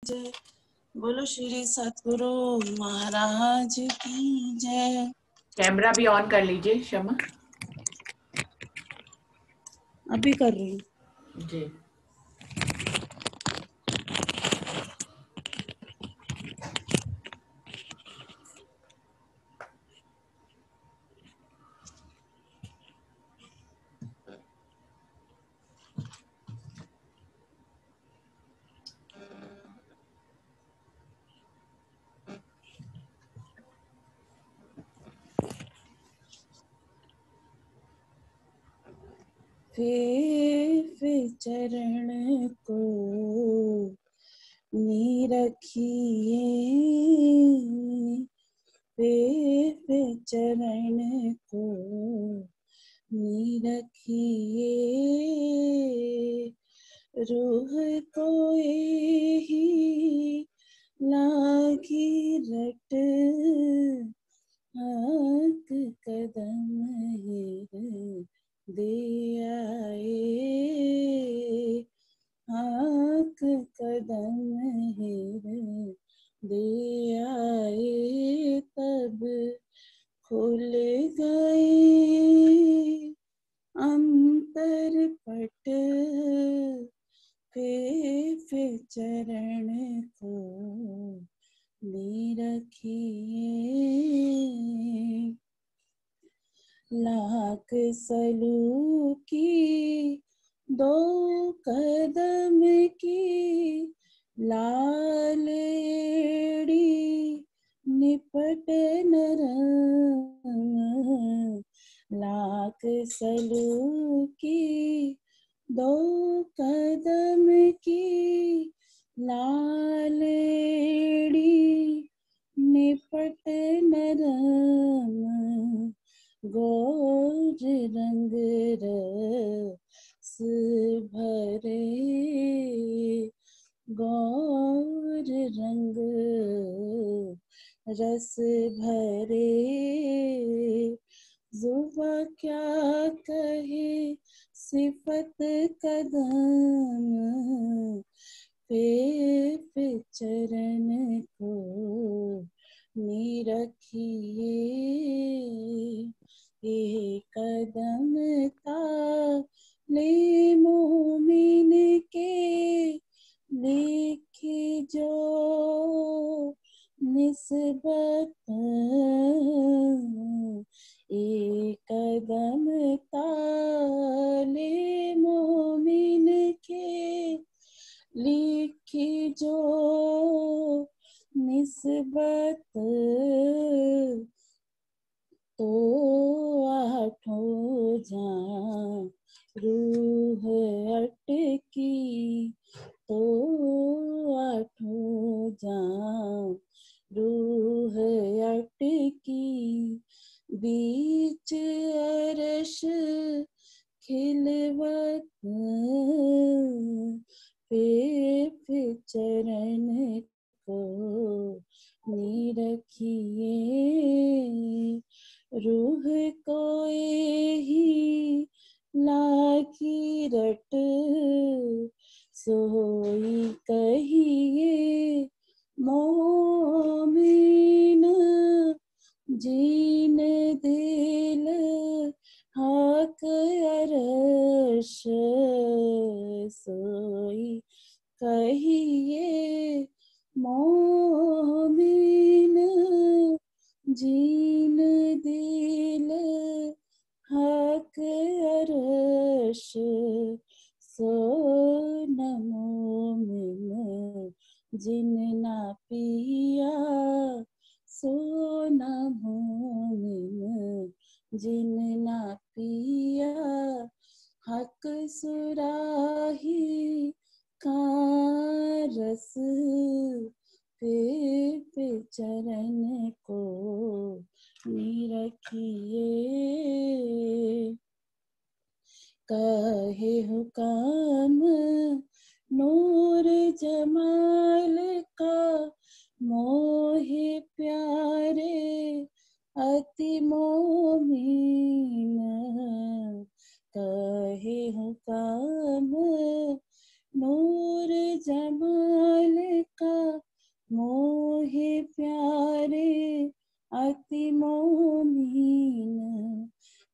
जय। बोलो श्री सतगुरु महाराज की जय। कैमरा भी ऑन कर लीजिए शमा। अभी कर रही हूँ जी। फिर चरण को नी रखिए, फिर चरण को नी रखिए, रूह को ही लागी रट, आँख कदम हेर दे आए, आँख कदम हेर दे आए, तब खुल गए अंतर पट, फिर चरण को नी रखिए, लाख सलूकी दो कदम की लाल एड़ी निपट नरम, लाख सलूकी दो कदम की लाल एड़ी निपट नरम, गोर रंग रस भरे, गौर रंग रस भरे, जुबा क्या कहे सिफत कदम, पे चरण को नी रखिए, ये कदम ताले मोमिन के लिखी जो निस्बत, एक कदम ताले मोमिन के लिखी जो निस्बत, तो आठों जान रूह अटकी, तो आठों जान रूह अटकी, बीच अरश खिलवत, फिर चरण को नी रखिए, रूह को ही लागी रट, सोई कहिए मोमिन जीन दिल हाक अरश, सोई कहिए मोमिन जीन दिल हक अरश, सो मोमिन जिन ना पिया, सो मोमिन जिन ना पिया, हक सुराही का रस, पे चरण को नी रखिए, कहे हुकाम नूर जमाल का मोहे प्यारे अति मोमिन, कहे हुकाम नूर जमाल का मोहे प्यारे अति मोमीन,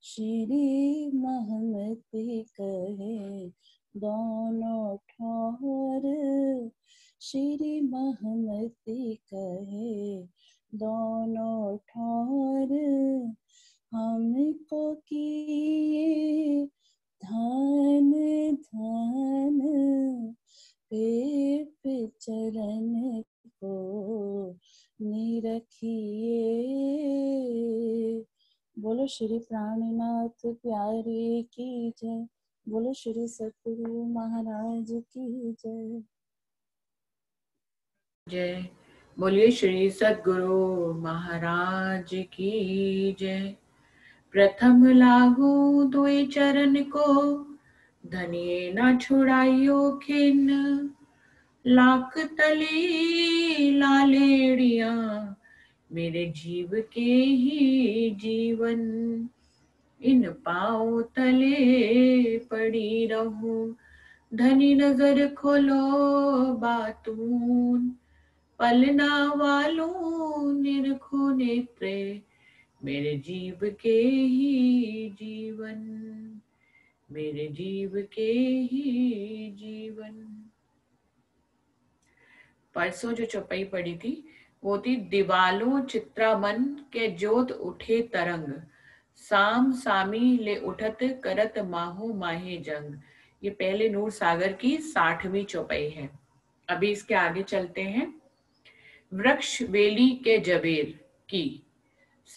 श्री महमति कहे दोनों ठौर, श्री महमति कहे दोनों ठौर। हमको किए धन धन, पे चरण को निरखिए। बोलो श्री प्राणनाथ प्यारे की जय, बोलो श्री सतगुरु महाराज की जय। जय। बोलिए श्री सद्गुरु महाराज की जय। प्रथम लागू दुई चरण को, धनिये न छुड़ाइयो खिन्न। लाख तली लालेड़िया, मेरे जीव के ही जीवन। इन पाँव तले पड़ी रहूं, धनी नजर खोलो बातून। पलना वालों निरखो नेत्रे, मेरे जीव के ही जीवन, मेरे जीव के ही जीवन। परसों जो चौपाई पड़ी थी वो थी, दीवालों चित्रामन के जोत उठे तरंग। साम सामी ले उठत करत माहो माहे जंग। ये पहले नूर सागर की 60वीं चौपाई है। अभी इसके आगे चलते हैं। वृक्ष बेली के जबेर की,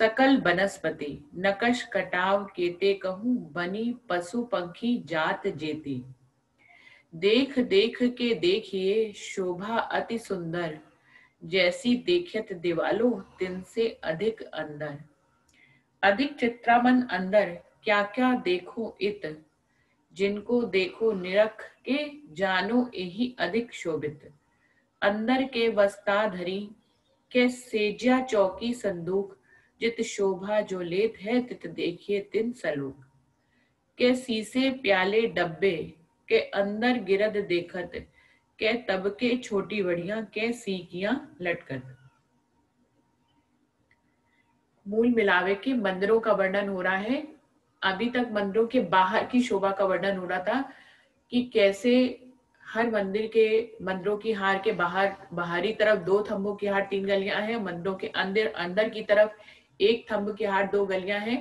सकल बनस्पति नकश कटाव केते कहूँ। बनी पशु पंखी जात जेती, देख देख के देखिए शोभा अति सुंदर। जैसी देखत दिवालो तिनसे अधिक अंदर। अधिक चित्रामन अंदर, क्या क्या देखो इत। जिनको देखो निरख के, जानो यही अधिक शोभित। अंदर के वस्ता धरी के, सेज्या चौकी संदूक। जित शोभा जो लेत है, तित देखिए तिन सलूक। के सीसे प्याले डब्बे के, अंदर गिरद देखत। के तब के छोटी बड़ियां, के सीकियां लटकत। मूल मिलावे के मंदिरों का वर्णन हो रहा है। अभी तक मंदिरों के बाहर की शोभा का वर्णन हो रहा था कि कैसे हर मंदिरों की हार के बाहरी तरफ 2 थंबों की हार 3 गलियां हैं। मंदिरों के अंदर की तरफ 1 थंब की हार 2 गलियां हैं।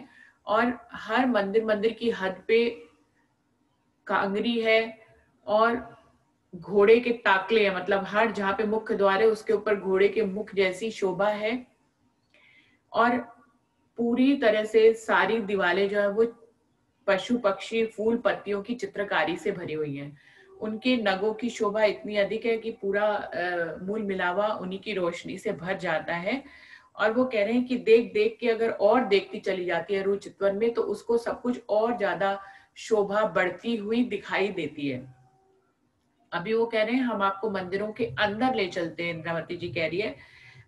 और हर मंदिर की हद पे कांगरी है और घोड़े के ताकले हैं। मतलब हर जहाँ पे मुख्य द्वार है उसके ऊपर घोड़े के मुख जैसी शोभा है। और पूरी तरह से सारी दीवारें जो है वो पशु पक्षी फूल पत्तियों की चित्रकारी से भरी हुई हैं। उनके नगों की शोभा इतनी अधिक है कि पूरा मूल मिलावा उन्हीं की रोशनी से भर जाता है। और वो कह रहे हैं कि देख देख के अगर और देखती चली जाती है रूह चितवन में, तो उसको सब कुछ और ज्यादा शोभा बढ़ती हुई दिखाई देती है। अभी वो कह रहे हैं हम आपको मंदिरों के अंदर ले चलते हैं। इंद्रावती जी कह रही है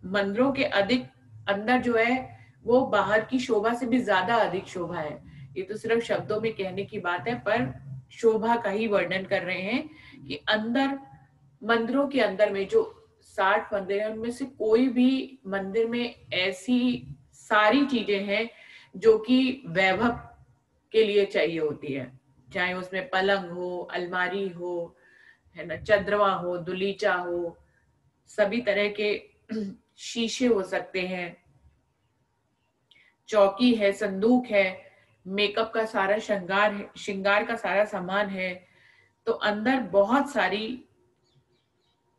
मंदिरों के अधिक अंदर जो है वो बाहर की शोभा से भी ज्यादा अधिक शोभा है। ये तो सिर्फ शब्दों में कहने की बात है, पर शोभा का ही वर्णन कर रहे हैं कि अंदर मंदिरों के अंदर में जो 60 मंदिर है उनमें से कोई भी मंदिर में ऐसी सारी चीजें हैं जो कि वैभव के लिए चाहिए होती है। चाहे उसमें पलंग हो, अलमारी हो, है ना, चंद्रमा हो, दुलीचा हो, सभी तरह के शीशे हो सकते हैं, चौकी है, संदूक है, मेकअप का सारा श्रृंगार का सारा सामान है। तो अंदर बहुत सारी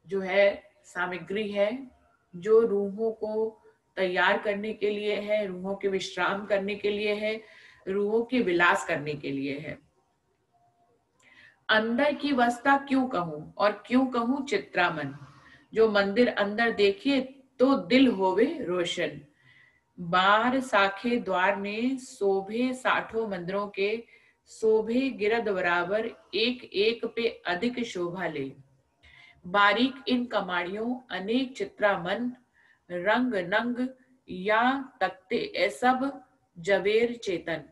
जो है सामग्री है जो रूहों को तैयार करने के लिए है, रूहों के विश्राम करने के लिए है, रूहों के विलास करने के लिए है। अंदर की अवस्था क्यों कहूं, और क्यों कहूं चित्रामन। जो मंदिर अंदर देखिए तो दिल होवे रोशन। बार साखे द्वार ने शोभे 60 मंदिरों के। शोभे गिरद बराबर, एक एक पे अधिक शोभा ले। बारीक इन कमाड़ियों अनेक चित्रामन। रंग नंग या तकते ए सब जवेर चेतन।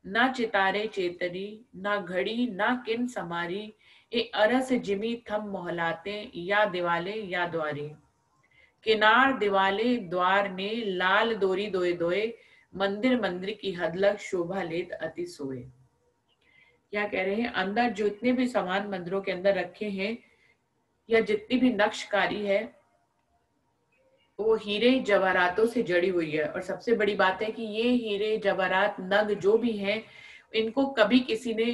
ना चितारे चेतरी, ना घड़ी ना किन समारी। ए अरस जिमी थम मोहलाते, या दिवाले या द्वारी। किनार दिवाले द्वार ने लाल दोरी दोए दोए, मंदिर मंदिर की हद लग शोभा लेत अति सोए। क्या कह रहे हैं, अंदर जितने भी सामान मंदिरों के अंदर रखे हैं या जितनी भी नक्शकारी है वो हीरे जवाहरातों से जड़ी हुई है। और सबसे बड़ी बात है कि ये हीरे जवाहरात नग जो भी हैं, इनको कभी किसी ने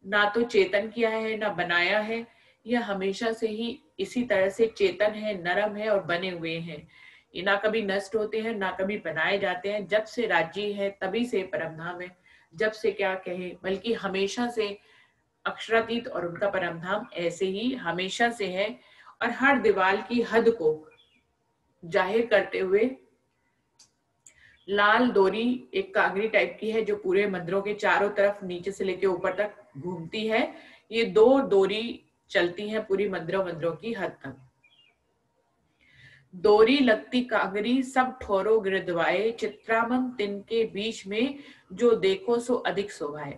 ना तो चेतन किया है ना बनाया है, यह हमेशा से ही इसी तरह से चेतन है, नरम है और बने हुए हैं। ये ना कभी नष्ट होते हैं ना कभी बनाए जाते हैं। जब से राज्य है तभी से परमधाम है, जब से क्या कहे, बल्कि हमेशा से अक्षरातीत और उनका परमधाम ऐसे ही हमेशा से है। और हर दीवार की हद को जाहिर करते हुए लाल डोरी एक कांगड़ी टाइप की है जो पूरे मंदिरों के चारों तरफ नीचे से लेकर ऊपर तक घूमती है। ये दो डोरी चलती है पूरी मंदिरों की हद तक। डोरी लगती कांगड़ी सब ठोरो गिरदवाए, चित्रामन तिनके बीच में जो देखो सो अधिक शोभाए।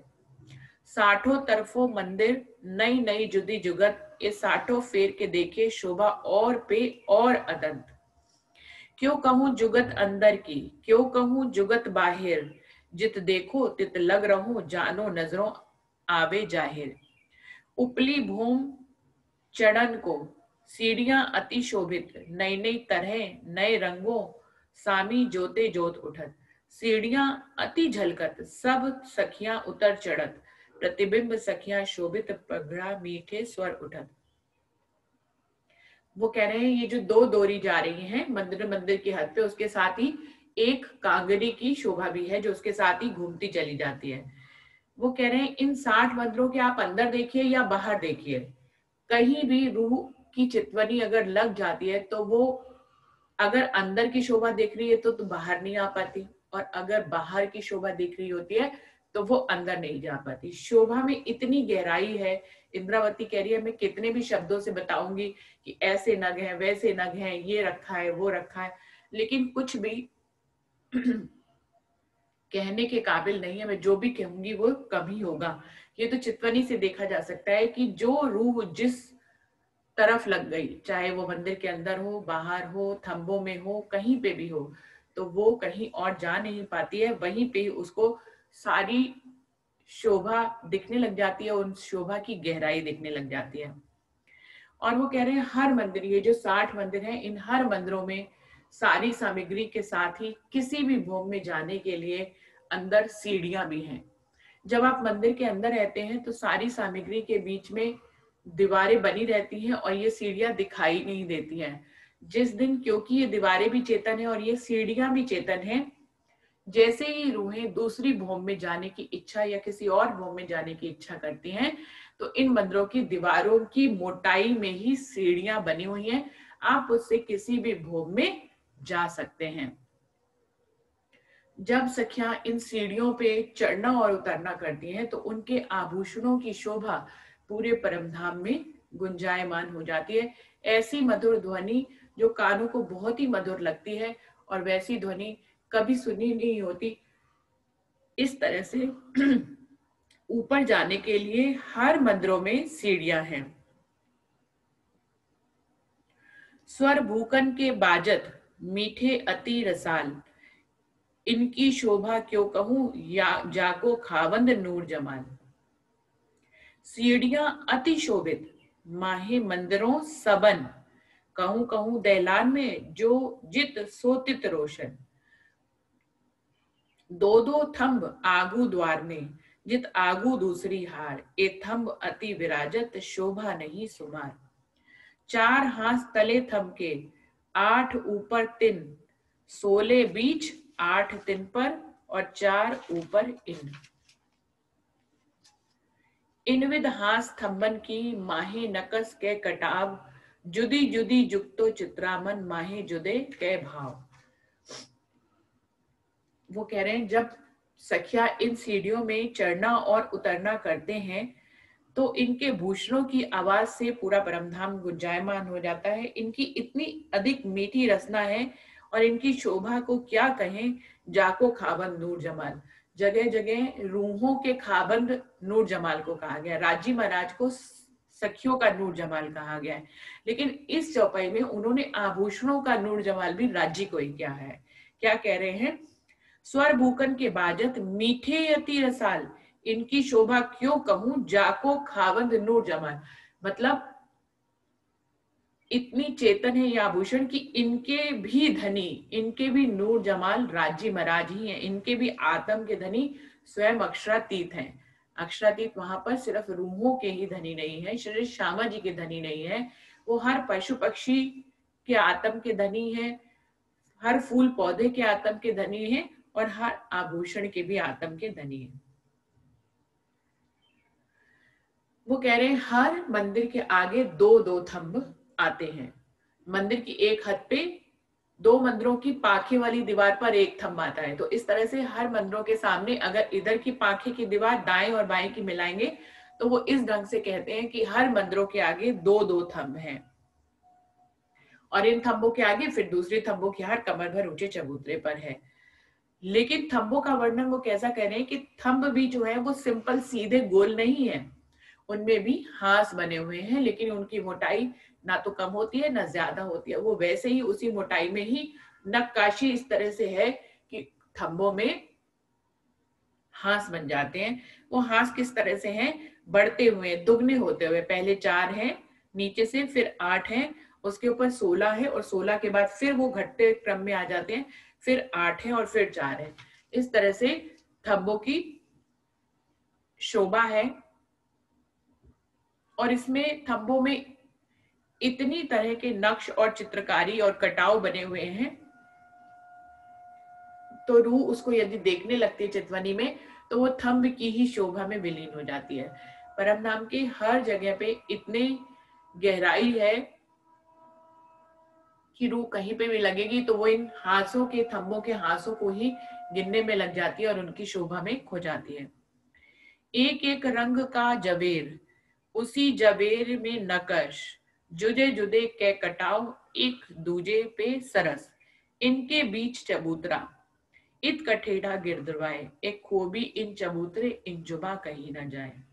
साठों तरफों मंदिर नई नई जुदी जुगत, ये साठों फेर के देखे शोभा और पे और अदंत। क्यों कहूं जुगत अंदर की, क्यों कहूं जुगत बाहिर, जित देखो तित लग रहूं, जानो नजरों आवे जाहिर। उपली भूम चढ़न को सीढ़ियां अति शोभित, नई नई तरह नए रंगों, सामी जोते जोत उठत। सीढ़ियां अति झलकत, सब सखियां उतर चढ़त, प्रतिबिंब सखियां शोभित, पगड़ा मीठे स्वर उठत। वो कह रहे हैं ये जो दो डोरी जा रही हैं मंदिर मंदिर की हद पे, उसके साथ ही एक कांगड़ी की शोभा भी है जो उसके साथ ही घूमती चली जाती है। वो कह रहे हैं इन 60 मंदिरों के आप अंदर देखिए या बाहर देखिए, कहीं भी रूह की चितवनी अगर लग जाती है तो वो अगर अंदर की शोभा देख रही है तो बाहर नहीं आ पाती, और अगर बाहर की शोभा दिख रही होती है तो वो अंदर नहीं जा पाती। शोभा में इतनी गहराई है। इंद्रावती कह रही है मैं कितने भी शब्दों से बताऊंगी कि ऐसे नग हैं वैसे नग हैं, ये रखा है वो रखा है, लेकिन कुछ भी कहने के काबिल नहीं है। मैं जो भी कहूंगी वो कम ही होगा। ये तो चितवनी से देखा जा सकता है कि जो रूह जिस तरफ लग गई, चाहे वो मंदिर के अंदर हो, बाहर हो, थंबों में हो, कहीं पे भी हो, तो वो कहीं और जा नहीं पाती है। वहीं पे उसको सारी शोभा दिखने लग जाती है, उन शोभा की गहराई दिखने लग जाती है। और वो कह रहे हैं हर मंदिर, ये जो 60 मंदिर हैं, इन हर मंदिरों में सारी सामग्री के साथ ही किसी भी भोग में जाने के लिए अंदर सीढ़ियां भी हैं। जब आप मंदिर के अंदर रहते हैं तो सारी सामग्री के बीच में दीवारें बनी रहती हैं और ये सीढ़ियां दिखाई नहीं देती हैं। जिस दिन, क्योंकि ये दीवारें भी चेतन है और ये सीढ़ियां भी चेतन है, जैसे ही रूहें दूसरी भूमि में जाने की इच्छा या किसी और भूमि में जाने की इच्छा करती हैं तो इन मंदिरों की दीवारों की मोटाई में ही सीढ़ियां बनी हुई हैं, आप उससे किसी भी भूमि में जा सकते हैं। जब सखियां इन सीढ़ियों पे चढ़ना और उतरना करती हैं तो उनके आभूषणों की शोभा पूरे परमधाम में गुंजायमान हो जाती है। ऐसी मधुर ध्वनि जो कानों को बहुत ही मधुर लगती है और वैसी ध्वनि कभी सुनी नहीं होती। इस तरह से ऊपर जाने के लिए हर मंदिरों में सीढ़ियां हैं। स्वर भूकन के बाजत मीठे अति रसाल, इनकी शोभा क्यों कहूं या जाको खावंद नूर जमाल। सीढ़ियां अति शोभित, माहे मंदिरों सबन, कहूं कहूं दैलान में जो जित सोतित रोशन। दो दो थंब आगू द्वार में, जित आगू दूसरी हार, ए थंब अति विराजत शोभा नहीं सुमार। चार हाथ तले थंब के, 8 ऊपर 3, 16 बीच, 8 3 पर और 4 ऊपर इन। इनविद हास थंबन की माहे नकस के कटाव, जुदी जुदी जुक्तो चित्रामन माहे जुदे के भाव। वो कह रहे हैं जब सखिया इन सीढ़ियों में चढ़ना और उतरना करते हैं तो इनके भूषणों की आवाज से पूरा परमधाम गुंजायमान हो जाता है। इनकी इतनी अधिक मीठी रचना है और इनकी शोभा को क्या कहें, जाको खाबंद नूर जमाल। जगह जगह रूहों के खाबंद नूर जमाल को कहा गया। राजी महाराज को सखियों का नूर जमाल कहा गया है। लेकिन इस चौपाई में उन्होंने आभूषणों का नूर जमाल भी राज्य को ही किया है। क्या कह रहे हैं? स्वर भूकन के बाजत मीठे यति रसाल, इनकी शोभा क्यों कहूं, जाको खावंद नूर जमाल। मतलब इतनी चेतन है ये आभूषण कि इनके भी धनी, इनके भी नूर जमाल राज्य महाराज ही हैं, इनके भी आत्म के धनी स्वयं अक्षरातीत हैं। अक्षरातीत वहां पर सिर्फ रूहों के ही धनी नहीं है, श्री श्यामा जी के धनी नहीं है, वो हर पशु पक्षी के आत्म के धनी है, हर फूल पौधे के आत्म के धनी है, और हर आभूषण के भी आत्म के धनी है। वो कह रहे हैं हर मंदिर के आगे दो दो थंब आते हैं। मंदिर की एक हद पे दो मंदिरों की पाखे वाली दीवार पर एक थंब आता है। तो इस तरह से हर मंदिरों के सामने अगर इधर की पाखे की दीवार दाएं और बाएं की मिलाएंगे तो वो इस ढंग से कहते हैं कि हर मंदिरों के आगे दो दो थंब हैं, और इन थंबों के आगे फिर दूसरे थंबों की हार कमर भर ऊंचे चबूतरे पर है। लेकिन थंबों का वर्णन वो कैसा कर रहे हैं कि थंब भी जो है वो सिंपल सीधे गोल नहीं है, उनमें भी हास बने हुए हैं, लेकिन उनकी मोटाई ना तो कम होती है ना ज्यादा होती है, वो वैसे ही उसी मोटाई में ही नक्काशी इस तरह से है कि थंबों में हास बन जाते हैं। वो हास किस तरह से हैं? बढ़ते हुए, दुगने होते हुए, पहले 4 हैं नीचे से, फिर 8 हैं, उसके ऊपर 16 है, और 16 के बाद फिर वो घटते क्रम में आ जाते हैं, फिर 8 है और फिर 4 है। इस तरह से थंबों की शोभा है। और इसमें थंबों में इतनी तरह के नक्श और चित्रकारी और कटाव बने हुए हैं, तो रूह उसको यदि देखने लगती है चितवनी में तो वो थंब की ही शोभा में विलीन हो जाती है। परम धाम के हर जगह पे इतने गहराई है कि रूह कहीं पे भी लगेगी तो वो इन हाथों के, थंबों के हाथों को ही गिनने में लग जाती है और उनकी शोभा में खो जाती है। एक एक रंग का जबेर, उसी जबेर में नकश, जुदे जुदे के कटाव, एक दूजे पे सरस, इनके बीच चबूतरा, इत कठेड़ा गिरदवाए, एक खोबी इन चबूतरे, इन जुबा कहीं न जाए।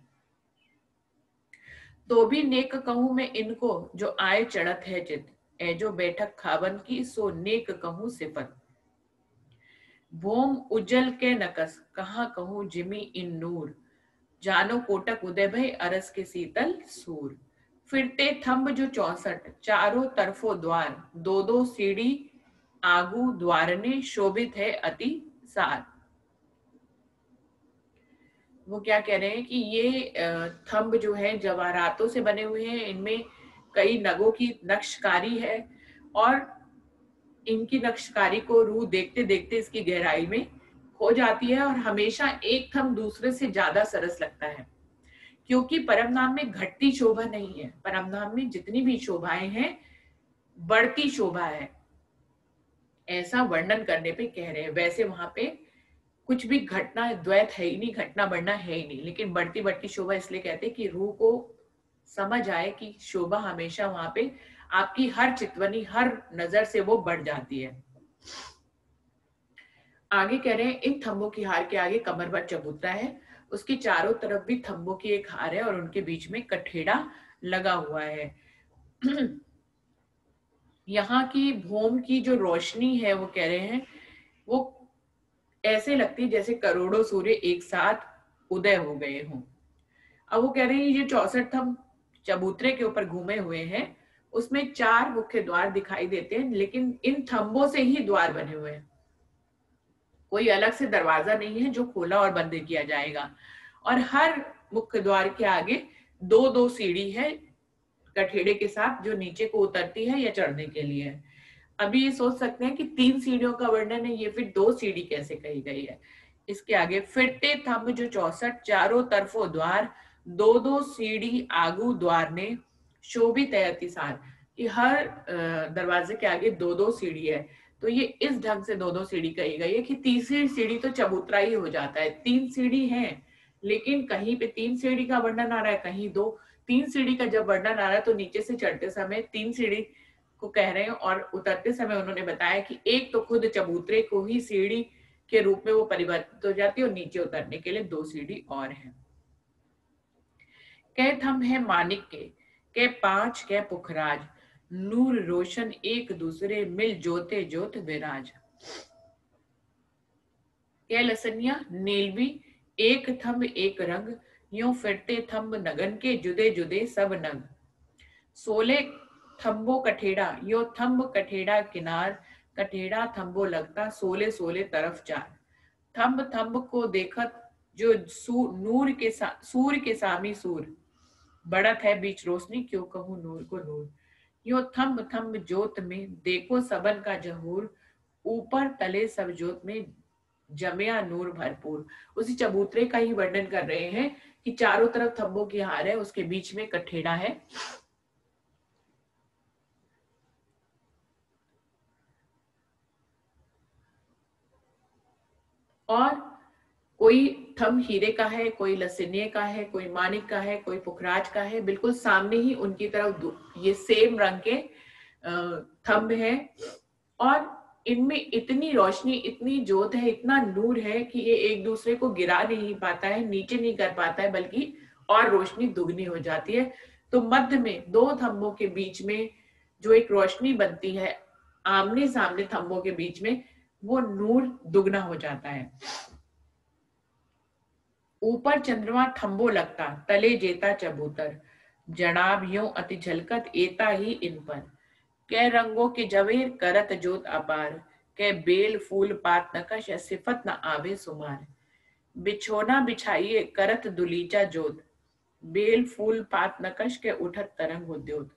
तो भी नेक कहूं मैं इनको, जो आए चढ़त है चित, ए जो बैठक खावन की, सो नेक कहूं सिफत। भोम उज्जल के नकस, कहाँ कहूं जिमी इन नूर, जानो कोटक उदय भय, अरस के शीतल सूर। फिरते थंब जो 64, चारों तरफों द्वार, दो दो सीढ़ी आगू द्वार ने, शोभित है अति सार। वो क्या कह रहे हैं कि ये थंब जो है जवाहरातों से बने हुए हैं, इनमें कई नगों की नक्शकारी है, और इनकी नक्शकारी को रूह देखते देखते इसकी गहराई में खो जाती है, और हमेशा एक थंब दूसरे से ज्यादा सरस लगता है, क्योंकि परमधाम में घटती शोभा नहीं है। परमधाम में जितनी भी शोभाएं हैं बढ़ती शोभा है, ऐसा वर्णन करने पे कह रहे हैं। वैसे वहां पे कुछ भी घटना द्वैत है ही नहीं, घटना बढ़ना है ही नहीं, लेकिन बढ़ती बढ़ती शोभा इसलिए कहते हैं कि रूह को समझ आए कि शोभा हमेशा वहां पे आपकी हर चितवनी, हर नजर से वो बढ़ जाती है। आगे कह रहे हैं इन थंबों की हार के आगे कमर भर चबूतरा है, उसके चारों तरफ भी थंबों की एक हार है और उनके बीच में कठेड़ा लगा हुआ है। यहाँ की भोम की जो रोशनी है वो कह रहे हैं वो ऐसे लगती है जैसे करोड़ों सूर्य एक साथ उदय हो गए हों। अब वो कह रहे हैं ये 64 थंब चबूतरे के ऊपर घूमे हुए हैं, उसमें 4 मुख्य द्वार दिखाई देते हैं, लेकिन इन थंबों से ही द्वार बने हुए हैं, कोई अलग से दरवाजा नहीं है जो खोला और बंद किया जाएगा। और हर मुख्य द्वार के आगे दो दो सीढ़ी है कठेड़े के साथ, जो नीचे को उतरती है या चढ़ने के लिए है। अभी ये सोच सकते हैं कि 3 सीढ़ियों का वर्णन है, ये फिर 2 सीढ़ी कैसे कही गई है। इसके आगे फिरते थंब जो 64, चारों तरफों द्वार, दो दो सीढ़ी आगू द्वार ने, शोभित है अतिसार, कि हर दरवाजे के आगे दो दो सीढ़ी है। तो ये इस ढंग से दो दो सीढ़ी कही गई है कि तीसरी सीढ़ी तो चबूतरा ही हो जाता है। 3 सीढ़ी है, लेकिन कहीं पे 3 सीढ़ी का वर्णन आ रहा है, कहीं 2। 3 सीढ़ी का जब वर्णन आ रहा है तो नीचे से चढ़ते समय 3 सीढ़ी को कह रहे हैं, और उतरते समय उन्होंने बताया कि एक तो खुद चबूतरे को ही सीढ़ी के रूप में वो परिवर्तित हो जाती है, और नीचे उतरने के लिए 2 सीढ़ी और हैं। कह थंब है मानिक के, के पांच के पुखराज, नूर रोशन एक दूसरे मिल जोते जोत विराज। के लसनिया नीलवी एक थंब एक रंग, यूं फिरते थंब नगन के जुदे जुदे सब नग। 16 थंबो कठेड़ा, यो थंब कठेड़ा किनार, कठेड़ा थंबो लगता 16 16 तरफ चार। थंब थंब को देखत जो नूर के सूर के सामी सूर, बढ़त है बीच रोशनी क्यों कहूं नूर को नूर। यो थंब थंब जोत में देखो सबन का जहूर, ऊपर तले सब जोत में जमिया नूर भरपूर। उसी चबूतरे का ही वर्णन कर रहे हैं कि चारों तरफ थंबों की हार है, उसके बीच में कठेड़ा है। और कोई थंब हीरे का है, कोई लसिन्य का है, कोई मानिक का है, कोई पुखराज का है। बिल्कुल सामने ही उनकी तरफ ये सेम रंग के थंब है, और इनमें इतनी रोशनी, इतनी जोत है, इतना नूर है कि ये एक दूसरे को गिरा नहीं पाता है, नीचे नहीं कर पाता है, बल्कि और रोशनी दुगनी हो जाती है। तो मध्य में दो थंबों के बीच में जो एक रोशनी बनती है, आमने सामने थंबों के बीच में, वो नूर दुगना हो जाता है। ऊपर चंद्रमा थंबो लगता, तले जेता चबूतर, जनाब यूं अति झलकत एता ही इन पर। कै रंगों के जवेर करत जोत अपार, कै बेल फूल पात नकश सिफत न आवे सुमार। बिछोना बिछाइए करत दुलीचा जोत, बेल फूल पात नकश के उठत तरंग उद्योत।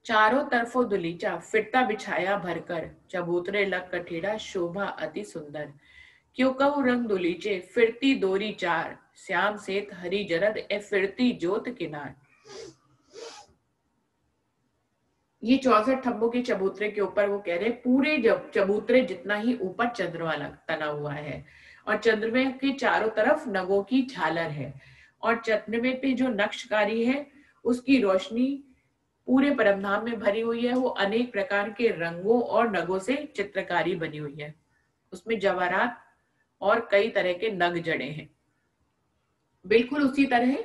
चारों तरफों दुलीचा फिरता बिछाया भरकर, चबूतरे लग कठेड़ा शोभा अति सुंदर। क्यों कहूँ रंग दुलीचे फिरती दोरी चार, श्याम सेत हरी जरद ए फिरती जोत किनार। ये 64 थंबों के चबूतरे के ऊपर वो कह रहे पूरे चबूतरे जितना ही ऊपर चंद्रमा तना हुआ है, और चंद्रमा के चारों तरफ नगों की झालर है, और चंद्रमा पे जो नक्शकारी है उसकी रोशनी पूरे परमधाम में भरी हुई है। वो अनेक प्रकार के रंगों और नगों से चित्रकारी बनी हुई है, उसमें जवाहरात और कई तरह के नग जड़े हैं। बिल्कुल उसी तरह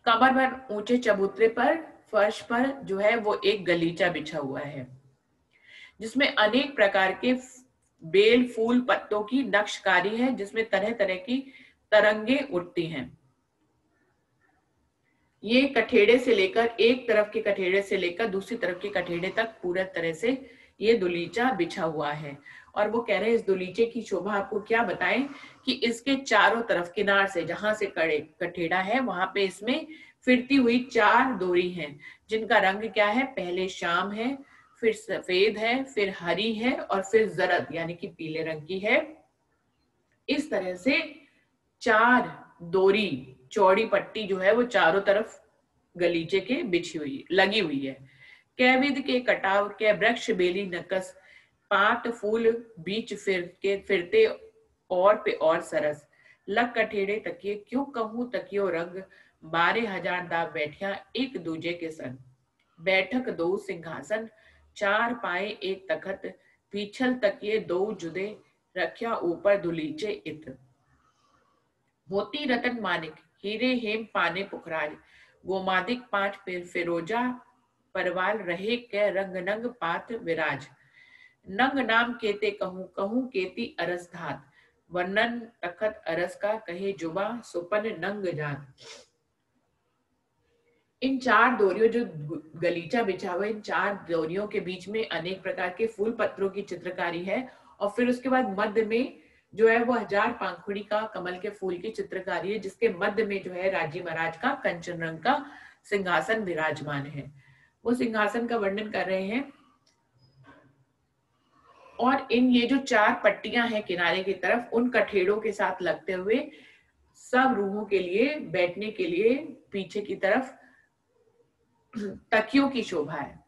कमर भर ऊंचे चबूतरे पर फर्श पर जो है वो एक गलीचा बिछा हुआ है, जिसमें अनेक प्रकार के बेल फूल पत्तों की नक्शकारी है, जिसमें तरह तरह की तरंगे उठती हैं। ये कठेड़े से लेकर, एक तरफ के कठेड़े से लेकर दूसरी तरफ के कठेड़े तक पूरा तरह से ये दुलीचा बिछा हुआ है। और वो कह रहे हैं इस दुलीचे की शोभा आपको क्या बताएं कि इसके चारों तरफ किनार से, जहां से कठेड़ा है वहां पे इसमें फिरती हुई 4 डोरी हैं, जिनका रंग क्या है, पहले शाम है, फिर सफेद है, फिर हरी है, और फिर जरद यानी कि पीले रंग की है। इस तरह से 4 डोरी चौड़ी पट्टी जो है वो चारों तरफ गलीचे के बिछी हुई लगी हुई है। कैविद के कटाव के वृक्ष बेली नकस, पात फूल बीच फिरते और पे और सरस। लग कठेड़े तकिए क्यों कहूं तकियो रंग, 12,000 दा बैठिया एक दूजे के संग। बैठक दो सिंहासन, 4 पाए एक तखत, पीछल तकिए दो जुदे, रख्या ऊपर दुलीचे इत। मोती रतन मानिक, हीरे हेम पाने पुखराज, गोमादिक 5 फिरोजा, परवाल रहे कै रंग नंग पात विराज। नंग नाम केते कहूं कहूं केती अरस धात, वर्णन तखत अरस का कहे जुबा सुपन नंग जात। इन 4 डोरियों जो गलीचा बिछा हुआ, इन 4 डोरियों के बीच में अनेक प्रकार के फूल पत्रों की चित्रकारी है, और फिर उसके बाद मध्य में जो है वो 1000 पंखुड़ी का कमल के फूल की चित्रकारी है, जिसके मध्य में जो है राजी महाराज का कंचन रंग का सिंहासन विराजमान है। वो सिंहासन का वर्णन कर रहे हैं। और इन ये जो 4 पट्टियां हैं किनारे की तरफ, उन कठेड़ों के साथ लगते हुए सब रूहों के लिए बैठने के लिए पीछे की तरफ तकियों की शोभा है।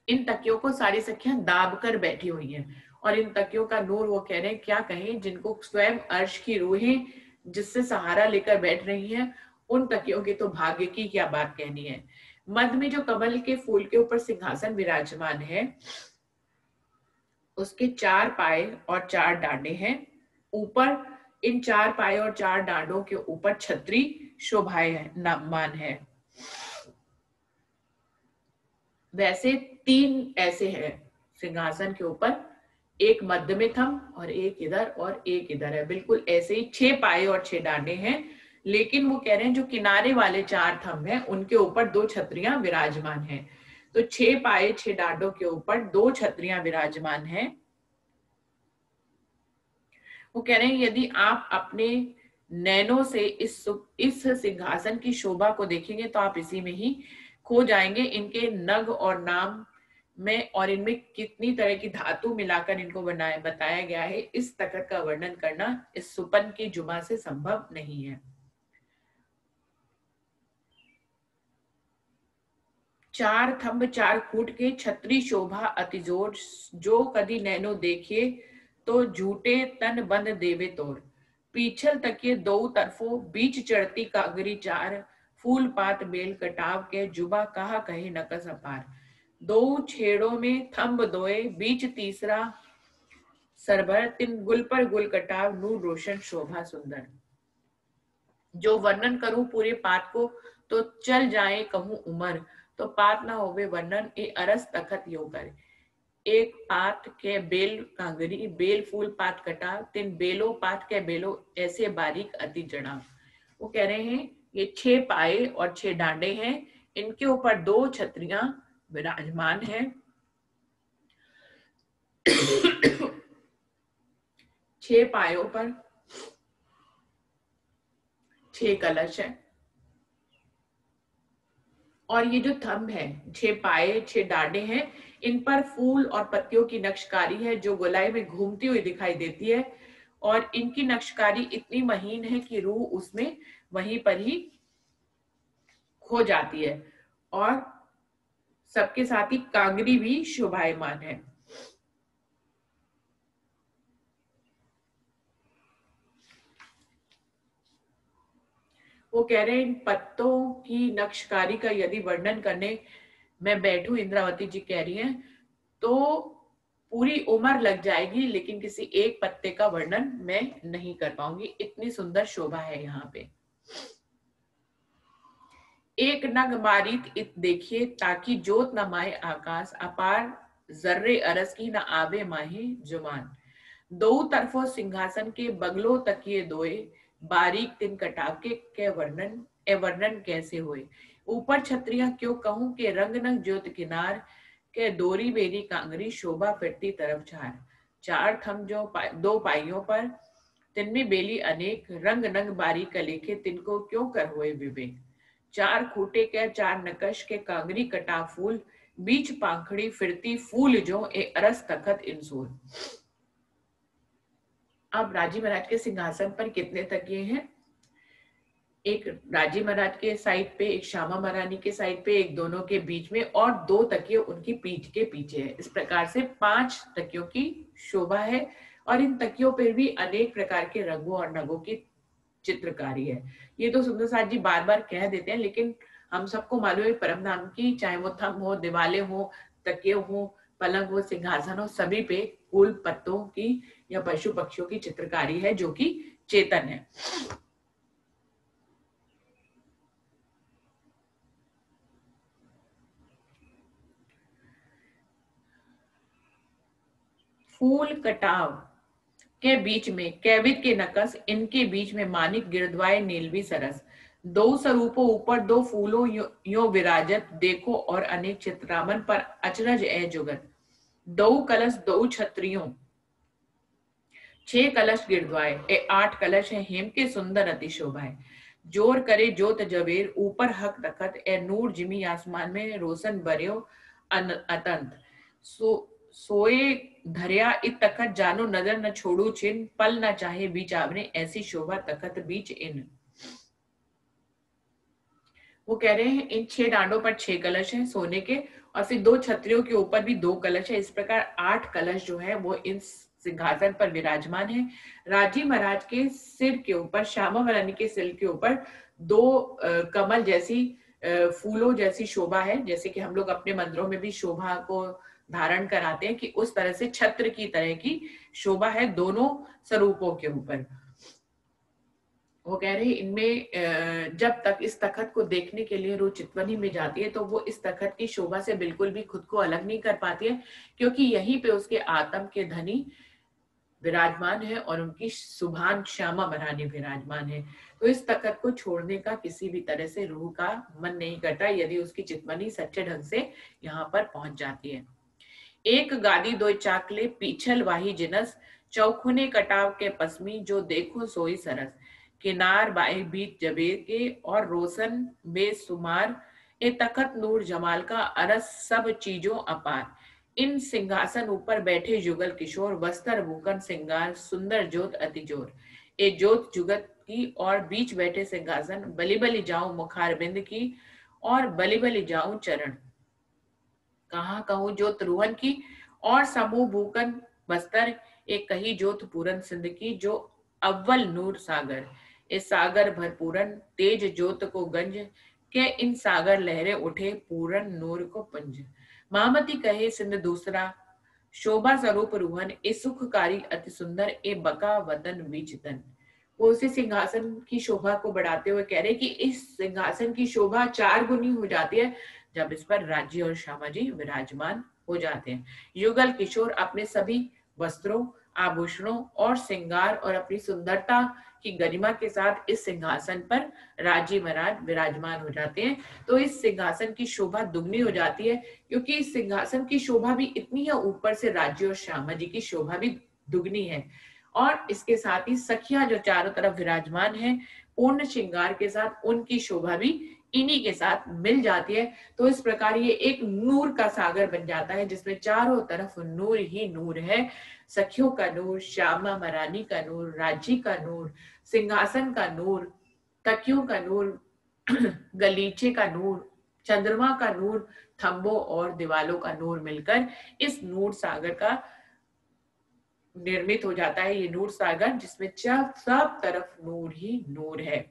इन तकियों को सारी सखियां दाब कर बैठी हुई हैं, और इन तकियों का नूर वो कह रहे हैं क्या कहें, जिनको स्वयं अर्श की रूहें जिससे सहारा लेकर बैठ रही हैं, उन तकियों के तो भाग्य की क्या बात कहनी है। मध्य में जो कमल के फूल के ऊपर सिंहासन विराजमान है, उसके 4 पाए और 4 डांडे हैं। ऊपर इन 4 पाए और 4 डांडों के ऊपर छत्री शोभायमान है। वैसे 3 ऐसे हैं सिंहासन के ऊपर, एक मध्य में थंब और एक इधर और एक इधर है। बिल्कुल ऐसे ही 6 पाए और 6 डांडे हैं, लेकिन वो कह रहे हैं जो किनारे वाले 4 थंब हैं उनके ऊपर 2 छतरियां विराजमान हैं। तो 6 पाए 6 डांडों के ऊपर 2 छतरियां विराजमान हैं। वो कह रहे हैं यदि आप अपने नैनों से इस सिंहासन की शोभा को देखेंगे तो आप इसी में ही खो जाएंगे। इनके नग और नाम में और इनमें कितनी तरह की धातु मिलाकर इनको बताया गया है, इस तखत का वर्णन करना इस सुपन की जुमा से संभव नहीं है। 4 थंब 4 खूट के छत्री शोभा अतिजोर, जो कदी नैनो देखिए तो झूठे तन बंद देवे तोर। पीछल तकिए दो तरफो बीच चढ़ती कागरी 4, फूल पात बेल कटाव के जुबा कहा कहे नकस अपार। 2 छेड़ों में थंब दोए बीच तीसरा सरभर, तिन गुल पर गुल कटाव नूर रोशन शोभा सुंदर। जो वर्णन करूं पूरे पात को तो चल जाए कहूं उमर, तो पात ना होवे वर्णन ए अरस तखत यो कर। एक पात के बेल कांगरी, बेल फूल पात कटा, तिन बेलो पात के बेलो ऐसे बारीक अति जड़ा। वो कह रहे हैं ये 6 पाए और 6 डांडे हैं, इनके ऊपर 2 छतरियां विराजमान हैं। 6 पायों पर 6 कलश है और ये जो थंब है 6 पाए 6 डांडे हैं, इन पर फूल और पत्तियों की नक्शकारी है जो गोलाई में घूमती हुई दिखाई देती है और इनकी नक्शकारी इतनी महीन है कि रूह उसमें वहीं पर ही खो जाती है। और सबके साथ ही कांगरी भी शोभायमान है। वो कह रहे हैं इन पत्तों की नक्शकारी का यदि वर्णन करने मैं बैठूं, इंद्रावती जी कह रही हैं, तो पूरी उम्र लग जाएगी, लेकिन किसी एक पत्ते का वर्णन मैं नहीं कर पाऊंगी, इतनी सुंदर शोभा है यहाँ पे। एक नग मारित इत देखिए ताकि जोत न माहे आकाश, अपार जर्रे अरस की न आवे माहे जुमान। दो तरफों सिंहासन के बगलों तकिए दोए, बारीक तिन कटाव के वर्णन कैसे होए। ऊपर छत्रियां क्यों कहूं के रंग नंग ज्योत किनार, के दोरी बेरी कांगरी शोभा फिरती तरफ चार। 4 थम जो 2 पाइयों पर, तिनमें बेली अनेक, रंग नंग बारी कलेखे तिनको क्यों कर होए विवेक। 4 खूटे के 4 नकश के कांगरी कटा फूल, बीच पाखड़ी फिरती फूल जो ए अरस तखत इंसूर। अब राजी महाराज के सिंहासन पर कितने तकिए हैं? एक राजी महाराज के साइड पे, एक श्यामा महारानी के साइड पे, एक दोनों के बीच में और 2 तकिए उनकी पीठ के पीछे है। इस प्रकार से 5 तकियों की शोभा है और इन तकियों पर भी अनेक प्रकार के रंगों और नगों की चित्रकारी है। ये तो सुंदर साथ जी बार बार कह देते हैं, लेकिन हम सबको मालूम है परम धाम की, चाहे वो थंब हो, दिवाले हो, तकिए हो, पलंग हो, सिंहासन हो, सभी पे फूल पत्तों की या पशु पक्षियों की चित्रकारी है जो कि चेतन है। फूल कटाव के बीच में कैवित के नकस, इनके बीच में मानिक गिरद्वाय नीलवी सरस। 2 स्वरूपों ऊपर 2 फूलों यो विराजत, देखो और अनेक चित्रामन पर अचरज ए जुगत। 2 कलश 2 छत्रियों, 6 कलश गिरद्वाय ए 8 कलश है हेम के सुंदर अति शोभा है। जोर करे जोत जवेर ऊपर हक तखत, ए नूर जिमी आसमान में रोशन बर्यो अतंत। सोए धरिया इत तखत जानो नजर न छोड़ू चिन्ह, पल न चाहे बीच आवने ऐसी शोभा तखत बीच इन। वो कह रहे हैं इन 6 डांडों पर 6 कलश हैं सोने के और फिर 2 छतरियों के ऊपर भी 2 कलश है। इस प्रकार 8 कलश जो है वो इन सिंहासन पर विराजमान है। राजी महाराज के सिर के ऊपर, श्यामा महारानी के सिर के ऊपर 2 कमल जैसी फूलों जैसी शोभा है, जैसे कि हम लोग अपने मंदिरों में भी शोभा को धारण कराते हैं कि उस तरह से छत्र की तरह की शोभा है दोनों स्वरूपों के ऊपर। वो कह रहे इनमें जब तक इस तखत को देखने के लिए रूह चितवनी में जाती है तो वो इस तखत की शोभा से बिल्कुल भी खुद को अलग नहीं कर पाती है, क्योंकि यहीं पे उसके आत्म के धनी विराजमान है और उनकी सुभान श्यामा महारानी विराजमान है। तो इस तखत को छोड़ने का किसी भी तरह से रूह का मन नहीं करता यदि उसकी चितवनी सच्चे ढंग से यहाँ पर पहुंच जाती है। एक गादी दो चाकले पीछल वाही जिनस, चौखुने कटाव के पसमी जो देखो सोई सरस, किनार बाई बीत जबे के और रोशन बेसुमार, ए तखत नूर जमाल का अरस सब चीजों अपार, इन सिंहासन ऊपर बैठे जुगल किशोर, वस्त्र भूकन सिंगार सुंदर ज्योत अति जोर, ए ज्योत जुगत की और बीच बैठे सिंहासन, बलि बलि जाऊं मुखार बिंद की और बलि बलि जाऊं चरण, कहाँ कहूँ ज्योत रूहन की और समूह भूकन बस्तर, एक कही ज्योत पूरन सिंध की जो अव्वल नूर सागर, इस सागर भरपूरन तेज ज्योत को गंज के इन सागर लहरे उठे पूरन नूर को पुंज, महामती कहे सिंध दूसरा शोभा स्वरूप रूहन ए सुखकारी अति सुंदर ए बका वतन बीच तन। वो उसी सिंहासन की शोभा को बढ़ाते हुए कह रहे कि इस सिंहासन की शोभा चार गुनी हो जाती है जब इस पर राज्य और श्यामा जी विराजमान हो जाते हैं। युगल किशोर अपने सभी वस्त्रों आभूषणों और श्रृंगार और अपनी सुंदरता की गरिमा के साथ इस सिंहासन पर राजी महाराज विराजमान हो जाते हैं। तो इस सिंहासन की शोभा दुगनी हो जाती है, क्योंकि इस सिंहासन की शोभा भी इतनी है, ऊपर से राज्य और श्यामा जी की शोभा भी दुगनी है। और इसके साथ ही सखिया जो चारों तरफ विराजमान है पूर्ण श्रृंगार के साथ, उनकी शोभा भी इन्हीं के साथ मिल जाती है। तो इस प्रकार ये एक नूर का सागर बन जाता है जिसमें चारों तरफ नूर ही नूर है। सखियों का नूर, श्यामा महारानी का नूर, राज्य का नूर, सिंहासन का नूर, तकियों का नूर, गलीचे का नूर, चंद्रमा का नूर, थंबों और दीवालों का नूर मिलकर इस नूर सागर का निर्मित हो जाता है। ये नूर सागर जिसमें सब तरफ नूर ही नूर है।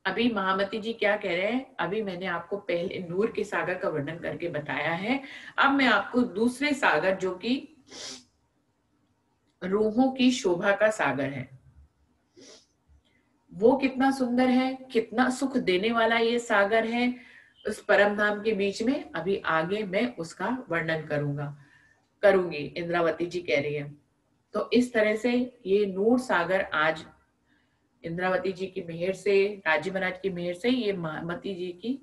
अभी महामती जी क्या कह रहे हैं, अभी मैंने आपको पहले नूर के सागर का वर्णन करके बताया है। अब मैं आपको दूसरे सागर जो कि रूहों की शोभा का सागर है, वो कितना सुंदर है, कितना सुख देने वाला ये सागर है उस परम धाम के बीच में, अभी आगे मैं उसका वर्णन करूंगी, इंद्रावती जी कह रही है। तो इस तरह से ये नूर सागर आज इंद्रावती जी की मेहर से, राजी महाराज की मेहर से, ये महामती जी की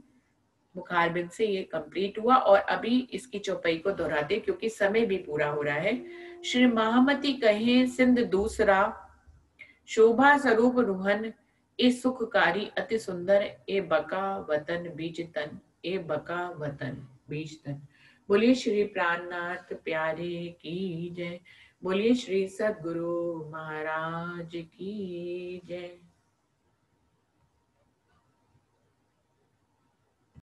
मुखारबिंद से ये कंप्लीट हुआ। और अभी इसकी चौपाई को दोहराते क्योंकि समय भी पूरा हो रहा है। श्री महामती कहे सिंध दूसरा शोभा स्वरूप रूहन, ए सुखकारी अति सुंदर, ए बका वतन बीज तन, ए बका वतन बीज तन। बोलिए श्री प्राणनाथ प्यारे की जय, बोलिए श्री सदगुरु महाराज की जय।